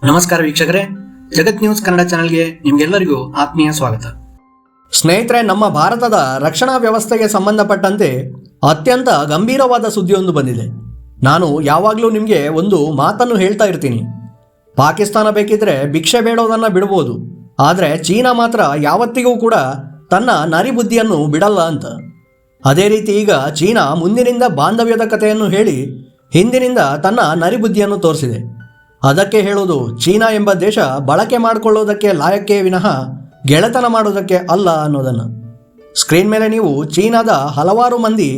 ನಮಸ್ಕಾರ ವೀಕ್ಷಕರೇ, ಜಗತ್ ನ್ಯೂಸ್ ಕನ್ನಡ ಚಾನೆಲ್ಗೆ ನಿಮಗೆಲ್ಲರಿಗೂ ಆತ್ಮೀಯ ಸ್ವಾಗತ. ಸ್ನೇಹಿತರೆ, ನಮ್ಮ ಭಾರತದ ರಕ್ಷಣಾ ವ್ಯವಸ್ಥೆಗೆ ಸಂಬಂಧಪಟ್ಟಂತೆ ಅತ್ಯಂತ ಗಂಭೀರವಾದ ಸುದ್ದಿಯೊಂದು ಬಂದಿದೆ. ನಾನು ಯಾವಾಗಲೂ ನಿಮಗೆ ಒಂದು ಮಾತನ್ನು ಹೇಳ್ತಾ ಇರ್ತೀನಿ. ಪಾಕಿಸ್ತಾನ ಬೇಕಿದ್ರೆ ಭಿಕ್ಷೆ ಬೇಡೋದನ್ನು ಬಿಡ್ಬೋದು, ಆದರೆ ಚೀನಾ ಮಾತ್ರ ಯಾವತ್ತಿಗೂ ಕೂಡ ತನ್ನ ನರಿಬುದ್ಧಿಯನ್ನು ಬಿಡಲ್ಲ ಅಂತ. ಅದೇ ರೀತಿ ಈಗ ಚೀನಾ ಮುಂದಿನಿಂದ ಬಾಂಧವ್ಯದ ಕಥೆಯನ್ನು ಹೇಳಿ ಹಿಂದಿನಿಂದ ತನ್ನ ನರಿಬುದ್ಧಿಯನ್ನು ತೋರಿಸಿದೆ. ಅದಕ್ಕೆ ಹೇಳೋದು, ಚೀನಾ ಎಂಬ ದೇಶ ಬಳಕೆ ಮಾಡಿಕೊಳ್ಳೋದಕ್ಕೆ ಲಾಯಕ್ಕೆ ವಿನಃ ಗೆಳೆತನ ಮಾಡೋದಕ್ಕೆ ಅಲ್ಲ ಅನ್ನೋದನ್ನು. ಸ್ಕ್ರೀನ್ ಮೇಲೆ ನೀವು ಚೀನಾದ ಹಲವಾರು ಮಂದಿ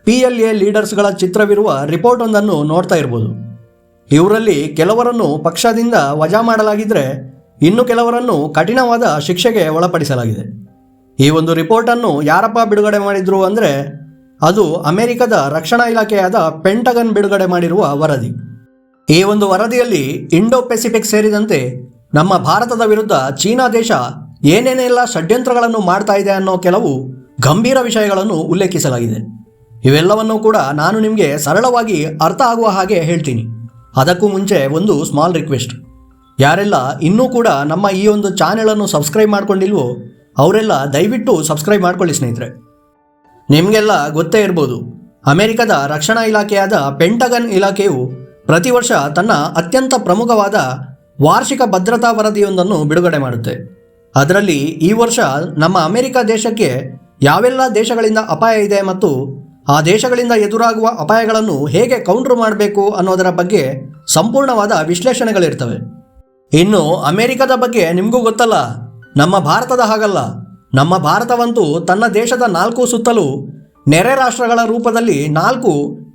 PLA ಲೀಡರ್ಸ್ಗಳ ಚಿತ್ರವಿರುವ ರಿಪೋರ್ಟ್ ಒಂದನ್ನು ನೋಡ್ತಾ ಇರ್ಬೋದು. ಇವರಲ್ಲಿ ಕೆಲವರನ್ನು ಪಕ್ಷದಿಂದ ವಜಾ ಮಾಡಲಾಗಿದ್ದರೆ ಇನ್ನು ಕೆಲವರನ್ನು ಕಠಿಣವಾದ ಶಿಕ್ಷೆಗೆ ಒಳಪಡಿಸಲಾಗಿದೆ. ಈ ಒಂದು ರಿಪೋರ್ಟನ್ನು ಯಾರಪ್ಪ ಬಿಡುಗಡೆ ಮಾಡಿದ್ರು ಅಂದರೆ ಅದು ಅಮೆರಿಕದ ರಕ್ಷಣಾ ಇಲಾಖೆಯಾದ ಪೆಂಟಗನ್ ಬಿಡುಗಡೆ ಮಾಡಿರುವ ವರದಿ. ಈ ಒಂದು ವರದಿಯಲ್ಲಿ ಇಂಡೋ ಪೆಸಿಫಿಕ್ ಸೇರಿದಂತೆ ನಮ್ಮ ಭಾರತದ ವಿರುದ್ಧ ಚೀನಾ ದೇಶ ಏನೇನೆಲ್ಲ ಷಡ್ಯಂತ್ರಗಳನ್ನು ಮಾಡ್ತಾ ಇದೆ ಅನ್ನೋ ಕೆಲವು ಗಂಭೀರ ವಿಷಯಗಳನ್ನು ಉಲ್ಲೇಖಿಸಲಾಗಿದೆ. ಇವೆಲ್ಲವನ್ನೂ ಕೂಡ ನಾನು ನಿಮಗೆ ಸರಳವಾಗಿ ಅರ್ಥ ಆಗುವ ಹಾಗೆ ಹೇಳ್ತೀನಿ. ಅದಕ್ಕೂ ಮುಂಚೆ ಒಂದು ಸ್ಮಾಲ್ ರಿಕ್ವೆಸ್ಟ್, ಯಾರೆಲ್ಲ ಇನ್ನೂ ಕೂಡ ನಮ್ಮ ಈ ಒಂದು ಚಾನೆಲನ್ನು ಸಬ್ಸ್ಕ್ರೈಬ್ ಮಾಡ್ಕೊಂಡಿಲ್ವೋ ಅವರೆಲ್ಲ ದಯವಿಟ್ಟು ಸಬ್ಸ್ಕ್ರೈಬ್ ಮಾಡ್ಕೊಳ್ಳಿ ಸ್ನೇಹಿತರೆ. ನಿಮಗೆಲ್ಲ ಗೊತ್ತೇ ಇರ್ಬೋದು, ಅಮೆರಿಕದ ರಕ್ಷಣಾ ಇಲಾಖೆಯಾದ ಪೆಂಟಗನ್ ಇಲಾಖೆಯು ಪ್ರತಿ ವರ್ಷ ತನ್ನ ಅತ್ಯಂತ ಪ್ರಮುಖವಾದ ವಾರ್ಷಿಕ ಭದ್ರತಾ ವರದಿಯೊಂದನ್ನು ಬಿಡುಗಡೆ ಮಾಡುತ್ತೆ. ಅದರಲ್ಲಿ ಈ ವರ್ಷ ನಮ್ಮ ಅಮೆರಿಕ ದೇಶಕ್ಕೆ ಯಾವೆಲ್ಲ ದೇಶಗಳಿಂದ ಅಪಾಯ ಇದೆ ಮತ್ತು ಆ ದೇಶಗಳಿಂದ ಎದುರಾಗುವ ಅಪಾಯಗಳನ್ನು ಹೇಗೆ ಕೌಂಟ್ರ್ ಮಾಡಬೇಕು ಅನ್ನೋದರ ಬಗ್ಗೆ ಸಂಪೂರ್ಣವಾದ ವಿಶ್ಲೇಷಣೆಗಳಿರ್ತವೆ. ಇನ್ನು ಅಮೆರಿಕದ ಬಗ್ಗೆ ನಿಮಗೂ ಗೊತ್ತಲ್ಲ, ನಮ್ಮ ಭಾರತದ ಹಾಗಲ್ಲ. ನಮ್ಮ ಭಾರತವಂತೂ ತನ್ನ ದೇಶದ 4 ಸುತ್ತಲೂ ನೆರೆ ರಾಷ್ಟ್ರಗಳ ರೂಪದಲ್ಲಿ 4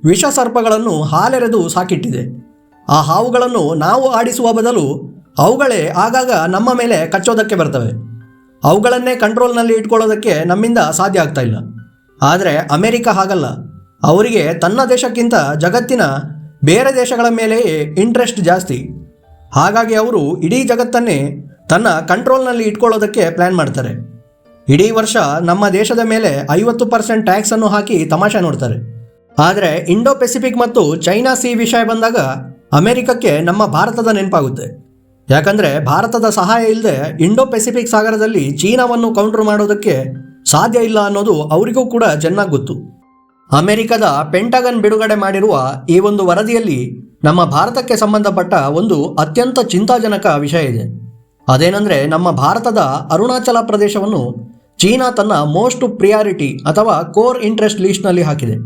ವಿಷ ಸರ್ಪಗಳನ್ನು ಹಾಲೆರೆದು ಸಾಕಿಟ್ಟಿದೆ. ಆ ಹಾವುಗಳನ್ನು ನಾವು ಆಡಿಸುವ ಬದಲು ಅವುಗಳೇ ಆಗಾಗ ನಮ್ಮ ಮೇಲೆ ಕಚ್ಚೋದಕ್ಕೆ ಬರ್ತವೆ. ಅವುಗಳನ್ನೇ ಕಂಟ್ರೋಲ್ನಲ್ಲಿ ಇಟ್ಕೊಳ್ಳೋದಕ್ಕೆ ನಮ್ಮಿಂದ ಸಾಧ್ಯ ಆಗ್ತಾ ಇಲ್ಲ. ಆದರೆ ಅಮೆರಿಕ ಹಾಗಲ್ಲ. ಅವರಿಗೆ ತನ್ನ ದೇಶಕ್ಕಿಂತ ಜಗತ್ತಿನ ಬೇರೆ ದೇಶಗಳ ಮೇಲೆಯೇ ಇಂಟ್ರೆಸ್ಟ್ ಜಾಸ್ತಿ. ಹಾಗಾಗಿ ಅವರು ಇಡೀ ಜಗತ್ತನ್ನೇ ತನ್ನ ಕಂಟ್ರೋಲ್ನಲ್ಲಿ ಇಟ್ಕೊಳ್ಳೋದಕ್ಕೆ ಪ್ಲ್ಯಾನ್ ಮಾಡ್ತಾರೆ. ಇಡೀ ವರ್ಷ ನಮ್ಮ ದೇಶದ ಮೇಲೆ 50% ಟ್ಯಾಕ್ಸನ್ನು ಹಾಕಿ ತಮಾಷೆ ನೋಡ್ತಾರೆ. ಆದರೆ ಇಂಡೋ ಪೆಸಿಫಿಕ್ ಮತ್ತು ಚೈನಾ ಸಿ ವಿಷಯ ಬಂದಾಗ ಅಮೆರಿಕಕ್ಕೆ ನಮ್ಮ ಭಾರತದ ನೆನಪಾಗುತ್ತೆ. ಯಾಕಂದರೆ ಭಾರತದ ಸಹಾಯ ಇಲ್ಲದೆ ಇಂಡೋ ಪೆಸಿಫಿಕ್ ಸಾಗರದಲ್ಲಿ ಚೀನಾವನ್ನು ಕೌಂಟರ್ ಮಾಡೋದಕ್ಕೆ ಸಾಧ್ಯ ಇಲ್ಲ ಅನ್ನೋದು ಅವರಿಗೂ ಕೂಡ ಚೆನ್ನಾಗಿ ಗೊತ್ತು. ಅಮೆರಿಕದ ಪೆಂಟಗನ್ ಬಿಡುಗಡೆ ಮಾಡಿರುವ ಈ ಒಂದು ವರದಿಯಲ್ಲಿ ನಮ್ಮ ಭಾರತಕ್ಕೆ ಸಂಬಂಧಪಟ್ಟ ಒಂದು ಅತ್ಯಂತ ಚಿಂತಾಜನಕ ವಿಷಯ ಇದೆ. ಅದೇನೆಂದರೆ, ನಮ್ಮ ಭಾರತದ ಅರುಣಾಚಲ ಪ್ರದೇಶವನ್ನು ಚೀನಾ ತನ್ನ ಮೋಸ್ಟ್ ಪ್ರಿಯಾರಿಟಿ ಅಥವಾ ಕೋರ್ ಇಂಟ್ರೆಸ್ಟ್ ಲೀಸ್ಟ್ನಲ್ಲಿ ಹಾಕಿದೆ.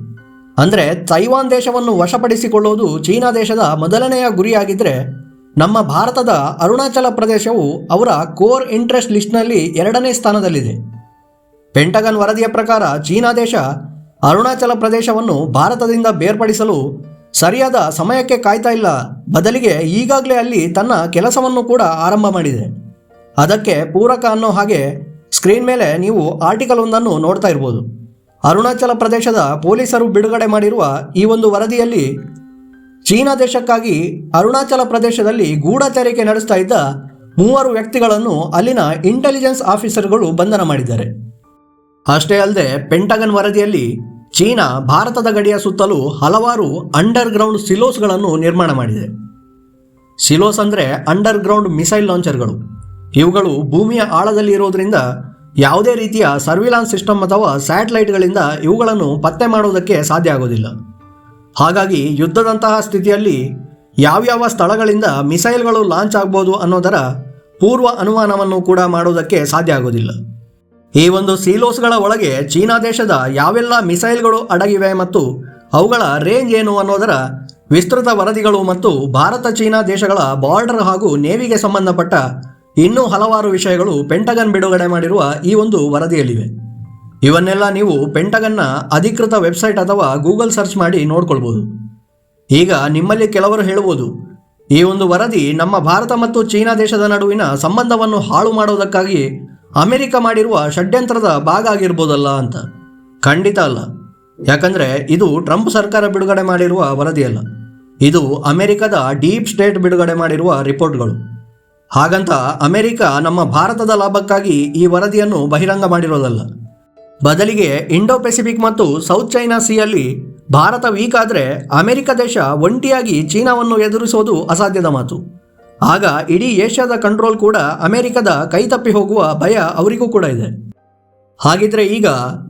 ಅಂದರೆ ತೈವಾನ್ ದೇಶವನ್ನು ವಶಪಡಿಸಿಕೊಳ್ಳುವುದು ಚೀನಾ ದೇಶದ ಮೊದಲನೆಯ ಗುರಿಯಾಗಿದ್ದರೆ, ನಮ್ಮ ಭಾರತದ ಅರುಣಾಚಲ ಪ್ರದೇಶವು ಅವರ ಕೋರ್ ಇಂಟ್ರೆಸ್ಟ್ ಲಿಸ್ಟ್ನಲ್ಲಿ 2ನೇ ಸ್ಥಾನದಲ್ಲಿದೆ. ಪೆಂಟಗನ್ ವರದಿಯ ಪ್ರಕಾರ ಚೀನಾ ದೇಶ ಅರುಣಾಚಲ ಪ್ರದೇಶವನ್ನು ಭಾರತದಿಂದ ಬೇರ್ಪಡಿಸಲು ಸರಿಯಾದ ಸಮಯಕ್ಕೆ ಕಾಯ್ತಾ ಇಲ್ಲ, ಬದಲಿಗೆ ಈಗಾಗಲೇ ಅಲ್ಲಿ ತನ್ನ ಕೆಲಸವನ್ನು ಕೂಡ ಆರಂಭ ಮಾಡಿದೆ. ಅದಕ್ಕೆ ಪೂರಕ ಅನ್ನೋ ಹಾಗೆ ಸ್ಕ್ರೀನ್ ಮೇಲೆ ನೀವು ಆರ್ಟಿಕಲ್ ಒಂದನ್ನು ನೋಡ್ತಾ ಇರ್ಬೋದು. ಅರುಣಾಚಲ ಪ್ರದೇಶದ ಪೊಲೀಸರು ಬಿಡುಗಡೆ ಮಾಡಿರುವ ಈ ಒಂದು ವರದಿಯಲ್ಲಿ ಚೀನಾ ದೇಶಕ್ಕಾಗಿ ಅರುಣಾಚಲ ಪ್ರದೇಶದಲ್ಲಿ ಗೂಢಚರ್ಯೆ ನಡೆಸ್ತಾ ಇದ್ದ 3 ವ್ಯಕ್ತಿಗಳನ್ನು ಅಲ್ಲಿನ ಇಂಟೆಲಿಜೆನ್ಸ್ ಆಫೀಸರ್ಗಳು ಬಂಧನ ಮಾಡಿದ್ದಾರೆ. ಅಷ್ಟೇ ಅಲ್ಲದೆ ಪೆಂಟಗನ್ ವರದಿಯಲ್ಲಿ ಚೀನಾ ಭಾರತದ ಗಡಿಯ ಸುತ್ತಲೂ ಹಲವಾರು ಅಂಡರ್ ಗ್ರೌಂಡ್ ಸಿಲೋಸ್ಗಳನ್ನು ನಿರ್ಮಾಣ ಮಾಡಿದೆ. ಸಿಲೋಸ್ ಅಂದರೆ ಅಂಡರ್ ಗ್ರೌಂಡ್ ಮಿಸೈಲ್ ಲಾಂಚರ್ಗಳು. ಇವುಗಳು ಭೂಮಿಯ ಆಳದಲ್ಲಿ ಇರೋದ್ರಿಂದ ಯಾವುದೇ ರೀತಿಯ ಸರ್ವಿಲಾನ್ಸ್ ಸಿಸ್ಟಮ್ ಅಥವಾ ಸ್ಯಾಟಲೈಟ್ಗಳಿಂದ ಇವುಗಳನ್ನು ಪತ್ತೆ ಮಾಡೋದಕ್ಕೆ ಸಾಧ್ಯ ಆಗೋದಿಲ್ಲ. ಹಾಗಾಗಿ ಯುದ್ಧದಂತಹ ಸ್ಥಿತಿಯಲ್ಲಿ ಯಾವ್ಯಾವ ಸ್ಥಳಗಳಿಂದ ಮಿಸೈಲ್ಗಳು ಲಾಂಚ್ ಆಗ್ಬೋದು ಅನ್ನೋದರ ಪೂರ್ವ ಅನುಮಾನವನ್ನು ಕೂಡ ಮಾಡೋದಕ್ಕೆ ಸಾಧ್ಯ ಆಗೋದಿಲ್ಲ. ಈ ಒಂದು ಸಿಲೋಸ್ಗಳ ಒಳಗೆ ಚೀನಾ ದೇಶದ ಯಾವೆಲ್ಲ ಮಿಸೈಲ್ಗಳು ಅಡಗಿವೆ ಮತ್ತು ಅವುಗಳ ರೇಂಜ್ ಏನು ಅನ್ನೋದರ ವಿಸ್ತೃತ ವರದಿಗಳು ಮತ್ತು ಭಾರತ ಚೀನಾ ದೇಶಗಳ ಬಾರ್ಡರ್ ಹಾಗೂ ನೇವಿಗೆ ಸಂಬಂಧಪಟ್ಟ ಇನ್ನೂ ಹಲವಾರು ವಿಷಯಗಳು ಪೆಂಟಗನ್ ಬಿಡುಗಡೆ ಮಾಡಿರುವ ಈ ಒಂದು ವರದಿಯಲ್ಲಿವೆ. ಇವನ್ನೆಲ್ಲ ನೀವು ಪೆಂಟಗನ್ನ ಅಧಿಕೃತ ವೆಬ್ಸೈಟ್ ಅಥವಾ ಗೂಗಲ್ ಸರ್ಚ್ ಮಾಡಿ ನೋಡ್ಕೊಳ್ಬೋದು. ಈಗ ನಿಮ್ಮಲ್ಲಿ ಕೆಲವರು ಹೇಳ್ಬೋದು, ಈ ಒಂದು ವರದಿ ನಮ್ಮ ಭಾರತ ಮತ್ತು ಚೀನಾ ದೇಶದ ನಡುವಿನ ಸಂಬಂಧವನ್ನು ಹಾಳು ಮಾಡೋದಕ್ಕಾಗಿ ಅಮೆರಿಕ ಮಾಡಿರುವ ಷಡ್ಯಂತ್ರದ ಭಾಗ ಆಗಿರ್ಬೋದಲ್ಲ ಅಂತ. ಖಂಡಿತ ಅಲ್ಲ. ಯಾಕಂದರೆ ಇದು ಟ್ರಂಪ್ ಸರ್ಕಾರ ಬಿಡುಗಡೆ ಮಾಡಿರುವ ವರದಿಯಲ್ಲ, ಇದು ಅಮೆರಿಕದ ಡೀಪ್ ಸ್ಟೇಟ್ ಬಿಡುಗಡೆ ಮಾಡಿರುವ ರಿಪೋರ್ಟ್ಗಳು. ಹಾಗಂತ ಅಮೆರಿಕ ನಮ್ಮ ಭಾರತದ ಲಾಭಕ್ಕಾಗಿ ಈ ವರದಿಯನ್ನು ಬಹಿರಂಗ ಮಾಡಿರೋದಲ್ಲ. ಬದಲಿಗೆ ಇಂಡೋ ಪೆಸಿಫಿಕ್ ಮತ್ತು ಸೌತ್ ಚೈನಾ ಸಿಯಲ್ಲಿ ಭಾರತ ವೀಕ್ ಆದರೆ ಅಮೆರಿಕ ದೇಶ ಒಂಟಿಯಾಗಿ ಚೀನಾವನ್ನು ಎದುರಿಸೋದು ಅಸಾಧ್ಯದ ಮಾತು. ಆಗ ಇಡೀ ಏಷ್ಯಾದ ಕಂಟ್ರೋಲ್ ಕೂಡ ಅಮೆರಿಕದ ಕೈತಪ್ಪಿ ಹೋಗುವ ಭಯ ಅವರಿಗೂ ಕೂಡ ಇದೆ. ಹಾಗಿದ್ರೆ ಈಗ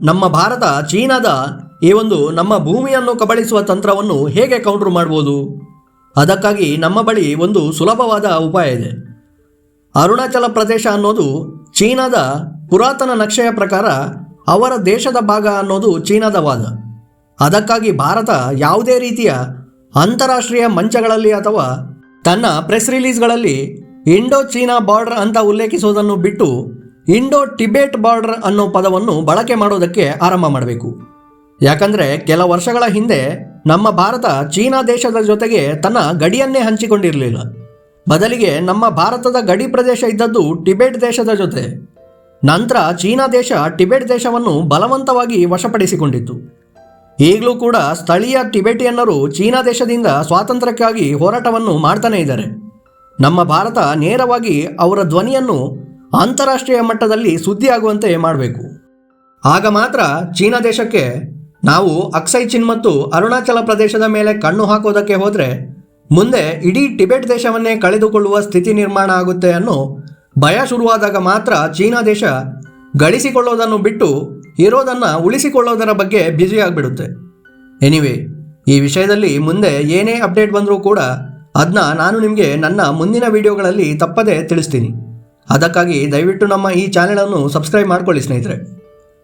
ನಮ್ಮ ಭಾರತ ಚೀನಾದ ಈ ಒಂದು ನಮ್ಮ ಭೂಮಿಯನ್ನು ಕಬಳಿಸುವ ತಂತ್ರವನ್ನು ಹೇಗೆ ಕೌಂಟ್ರ್ ಮಾಡ್ಬೋದು? ಅದಕ್ಕಾಗಿ ನಮ್ಮ ಬಳಿ ಒಂದು ಸುಲಭವಾದ ಉಪಾಯ ಇದೆ. ಅರುಣಾಚಲ ಪ್ರದೇಶ ಅನ್ನೋದು ಚೀನಾದ ಪುರಾತನ ನಕ್ಷೆಯ ಪ್ರಕಾರ ಅವರ ದೇಶದ ಭಾಗ ಅನ್ನೋದು ಚೀನಾದ ವಾದ. ಅದಕ್ಕಾಗಿ ಭಾರತ ಯಾವುದೇ ರೀತಿಯ ಅಂತಾರಾಷ್ಟ್ರೀಯ ಮಂಚಗಳಲ್ಲಿ ಅಥವಾ ತನ್ನ ಪ್ರೆಸ್ ರಿಲೀಸ್ಗಳಲ್ಲಿ ಇಂಡೋ ಚೀನಾ ಬಾರ್ಡರ್ ಅಂತ ಉಲ್ಲೇಖಿಸೋದನ್ನು ಬಿಟ್ಟು ಇಂಡೋ ಟಿಬೆಟ್ ಬಾರ್ಡರ್ ಅನ್ನೋ ಪದವನ್ನು ಬಳಕೆ ಮಾಡೋದಕ್ಕೆ ಆರಂಭ ಮಾಡಬೇಕು. ಯಾಕಂದರೆ ಕೆಲ ವರ್ಷಗಳ ಹಿಂದೆ ನಮ್ಮ ಭಾರತ ಚೀನಾ ದೇಶದ ಜೊತೆಗೆ ತನ್ನ ಗಡಿಯನ್ನೇ ಹಂಚಿಕೊಂಡಿರಲಿಲ್ಲ. ಬದಲಿಗೆ ನಮ್ಮ ಭಾರತದ ಗಡಿ ಪ್ರದೇಶ ಇದ್ದದ್ದು ಟಿಬೆಟ್ ದೇಶದ ಜೊತೆ. ನಂತರ ಚೀನಾ ದೇಶ ಟಿಬೆಟ್ ದೇಶವನ್ನು ಬಲವಂತವಾಗಿ ವಶಪಡಿಸಿಕೊಂಡಿತ್ತು. ಈಗಲೂ ಕೂಡ ಸ್ಥಳೀಯ ಟಿಬೆಟಿಯನ್ನರು ಚೀನಾ ದೇಶದಿಂದ ಸ್ವಾತಂತ್ರ್ಯಕ್ಕಾಗಿ ಹೋರಾಟವನ್ನು ಮಾಡ್ತಾನೇ ಇದ್ದಾರೆ. ನಮ್ಮ ಭಾರತ ನೇರವಾಗಿ ಅವರ ಧ್ವನಿಯನ್ನು ಅಂತಾರಾಷ್ಟ್ರೀಯ ಮಟ್ಟದಲ್ಲಿ ಸುದ್ದಿಯಾಗುವಂತೆ ಮಾಡಬೇಕು. ಆಗ ಮಾತ್ರ ಚೀನಾ ದೇಶಕ್ಕೆ ನಾವು ಅಕ್ಸೈ ಚಿನ್ ಮತ್ತು ಅರುಣಾಚಲ ಪ್ರದೇಶದ ಮೇಲೆ ಕಣ್ಣು ಹಾಕೋದಕ್ಕೆ ಹೋದರೆ ಮುಂದೆ ಇಡೀ ಟಿಬೆಟ್ ದೇಶವನ್ನೇ ಕಳೆದುಕೊಳ್ಳುವ ಸ್ಥಿತಿ ನಿರ್ಮಾಣ ಆಗುತ್ತೆ ಅನ್ನೋ ಭಯ ಶುರುವಾದಾಗ ಮಾತ್ರ ಚೀನಾ ದೇಶ ಗಳಿಸಿಕೊಳ್ಳೋದನ್ನು ಬಿಟ್ಟು ಇರೋದನ್ನು ಉಳಿಸಿಕೊಳ್ಳೋದರ ಬಗ್ಗೆ ಬ್ಯುಸಿಯಾಗಿಬಿಡುತ್ತೆ. ಎನಿವೆ, ಈ ವಿಷಯದಲ್ಲಿ ಮುಂದೆ ಏನೇ ಅಪ್ಡೇಟ್ ಬಂದರೂ ಕೂಡ ಅದನ್ನ ನಾನು ನಿಮಗೆ ನನ್ನ ಮುಂದಿನ ವಿಡಿಯೋಗಳಲ್ಲಿ ತಪ್ಪದೇ ತಿಳಿಸ್ತೀನಿ. ಅದಕ್ಕಾಗಿ ದಯವಿಟ್ಟು ನಮ್ಮ ಈ ಚಾನೆಲನ್ನು ಸಬ್ಸ್ಕ್ರೈಬ್ ಮಾಡ್ಕೊಳ್ಳಿ ಸ್ನೇಹಿತರೆ.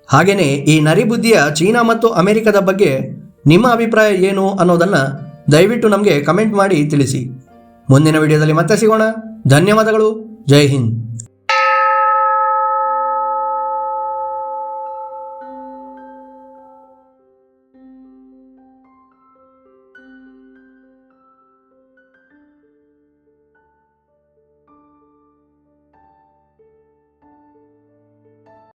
ಹಾಗೆಯೇ ಈ ನರಿಬುದ್ಧಿಯ ಚೀನಾ ಮತ್ತು ಅಮೆರಿಕದ ಬಗ್ಗೆ ನಿಮ್ಮ ಅಭಿಪ್ರಾಯ ಏನು ಅನ್ನೋದನ್ನು ದಯವಿಟ್ಟು ನಮಗೆ ಕಮೆಂಟ್ ಮಾಡಿ ತಿಳಿಸಿ. ಮುಂದಿನ ವಿಡಿಯೋದಲ್ಲಿ ಮತ್ತೆ ಸಿಗೋಣ. ಧನ್ಯವಾದಗಳು. ಜೈ ಹಿಂದ್.